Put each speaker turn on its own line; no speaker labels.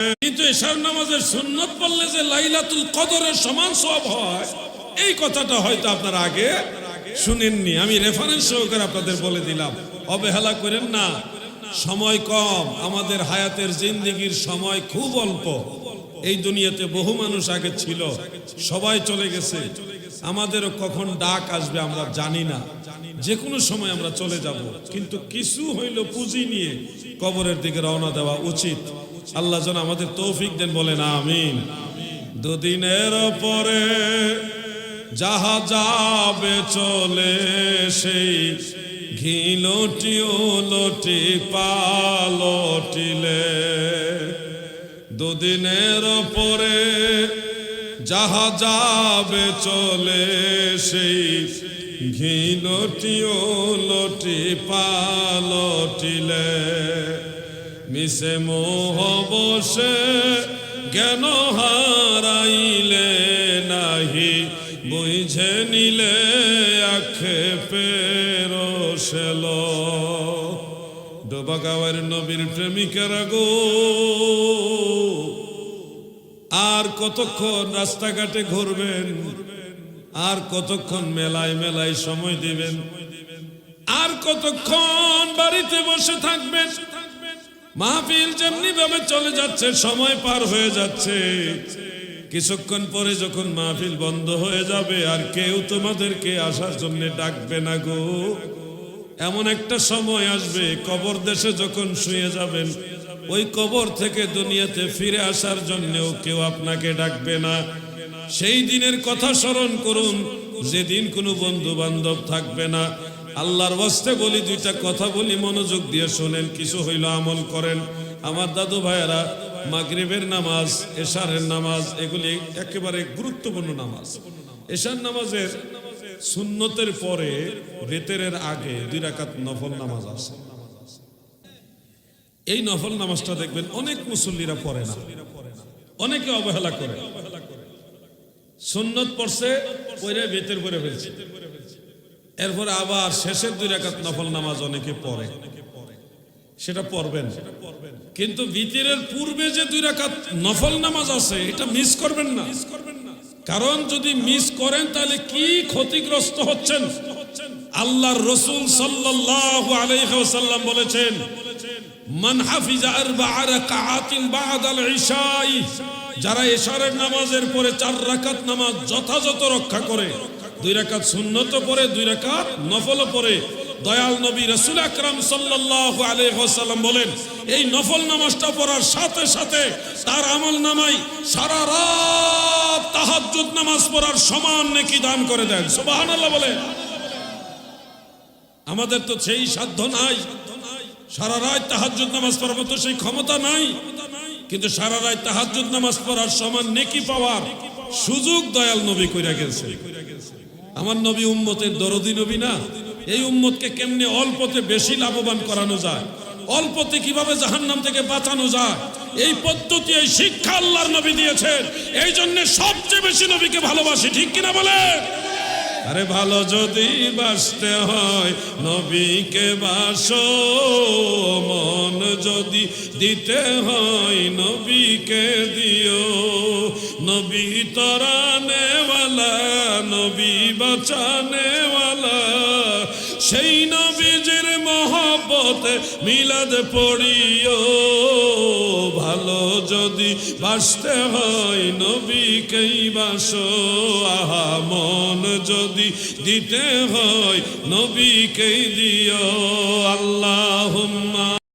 কিন্তু এশার নামাজের সুন্নত পড়লে যে লাইলাতুল কদরের সমান সওয়াব হয়, এই কথাটা হয়তো আপনারা আগে শুনেননি। আমি রেফারেন্স সহকারে আপনাদের বলে দিলাম, অবহেলা করেন না। সময় কম, আমাদের হায়াতের জিন্দেগির সময় খুব অল্প। এই দুনিয়াতে বহু মানুষ আগে ছিল, সবাই চলে গেছে। আমাদেরও কখন ডাক আসবে আমরা জানি না, যে কোনো সময় আমরা চলে যাব। কিন্তু কিছু হইল পুঁজি নিয়ে কবরের দিকে রওনা দেওয়া উচিত। আল্লাহ যেন আমাদের তৌফিক দেন, বলেন আমিন। দুদিনের পরে যাহা যাবে চলে, সেই ঘিলটি ওলটি পালটিলে। দুদিনের পরে যাহা যাবে চলে, সেই ঘিলটি ওলটি পালটিলে। মিশে মোহ বসে জ্ঞান হারাইলে, নাহি বুঝে নিলে আক্ষেপের শেল। ডোবাগাঁওয়ের নবীর প্রেমিকেরা গো, আর কতক্ষণ রাস্তাঘাটে ঘুরবেন, আর কতক্ষণ মেলায় মেলায় সময় দিবেন, আর কতক্ষণ বাড়িতে বসে থাকবেন। মাহফিল যেমনি ভাবে চলে যাচ্ছে, সময় পার হয়ে যাচ্ছে। কিছুক্ষণ পরে যখন মাহফিল বন্ধ হয়ে যাবে, আর কেউ তোমাদেরকে আসার জন্য ডাকবে না গো। এমন একটা সময় আসবে, কবর দেশে যখন শুয়ে যাবেন, ওই কবর থেকে দুনিয়াতে ফিরে আসার জন্যও কেউ আপনাকে ডাকবে না। সেই দিনের কথা স্মরণ করুন, যেদিন কোনো বন্ধু বান্ধব থাকবে না। আল্লাহর ওয়াস্তে বলি, দুইটা কথা বলি, মনোযোগ দিয়ে শোনেন, কিছু হইল আমল করেন। আমার দাদু ভাইয়েরা, মাগরিবের নামাজ, এশারের নামাজ, এগুলি একেবারে গুরুত্বপূর্ণ নামাজ। এশার নামাজের সুন্নতের পরে বেতেরের আগে 2 রাকাত নফল নামাজ আছে। এই নফল নামাজটা দেখবেন অনেক মুসল্লিরা পড়ে না, অনেকে অবহেলা করে। সুন্নত পড়ছে, পড়ে বেতের পরে ফেলছে, এরপরে আবার শেষের 2 রাকাত নফল নামাজ অনেকে পড়ে। সেটা পড়বেন, কিন্তু বিতিরের পূর্বে যে 2 রাকাত নফল নামাজ আছে, এটা মিস করবেন না। কারণ যদি মিস করেন তাহলে কি ক্ষতিগ্রস্ত হচ্ছেন। আল্লাহর রাসূল সাল্লাল্লাহু আলাইহি ওয়াসাল্লাম বলেছেন, মান হাফিজা 4 রাকাতিন বাদাল ইশাই, যারা এশারের নামাজের পরে 4 রাকাত নামাজ যথাযথ রক্ষা করে, 2 রাকাত সুন্নত পড়ে, 2 রাকাত নফল পড়ে, দয়াল নবী রাসূল আকরাম সাল্লাল্লাহু আলাইহি ওয়াসাল্লাম বলেন, এই নফল নামাজটা পড়ার সাথে সাথে তার আমল নামায় সারা রাত তাহাজ্জুদ নামাজ পড়ার সমান নেকি দান করে দেন। সুবহানাল্লাহ বলেন। আমাদের তো সেই সাধ্য নাই, সারা রাত তাহাজ্জুদ নামাজ পড়ার মতো সেই ক্ষমতা নাই, কিন্তু সারা রাত তাহাজ্জুদ নামাজ পড়ার সমান নেকি পাওয়ার সুযোগ দয়াল নবী কইরা গেছে। আমার নবী উম্মতের দরদি নবী না? এই উম্মতকে কেমনে অল্পতে বেশি লাভবান করানো যায়, অল্পতে কিভাবে জাহান্নাম থেকে বাঁচানো যায়, এই পদ্ধতি, এই শিক্ষা আল্লাহর নবী দিয়েছেন। এই জন্য সবচেয়ে বেশি নবীকে ভালোবাসি, ঠিক কিনা বলে? আরে ভালো যদি বাসতে হয় নবীকে বাসো, মন যদি দিতে হয় নবীকে দিও। নবী তরানেওয়ালা, নবী বাঁচানেওয়ালা, সেই নবীজির মহব্বতে মিলাদ পড়িও। ভালো যদি বাসতে হয় নবীকেই বাসো, আহা মন যদি দিতে হয় নবীকেই দিও। আল্লাহুম্মা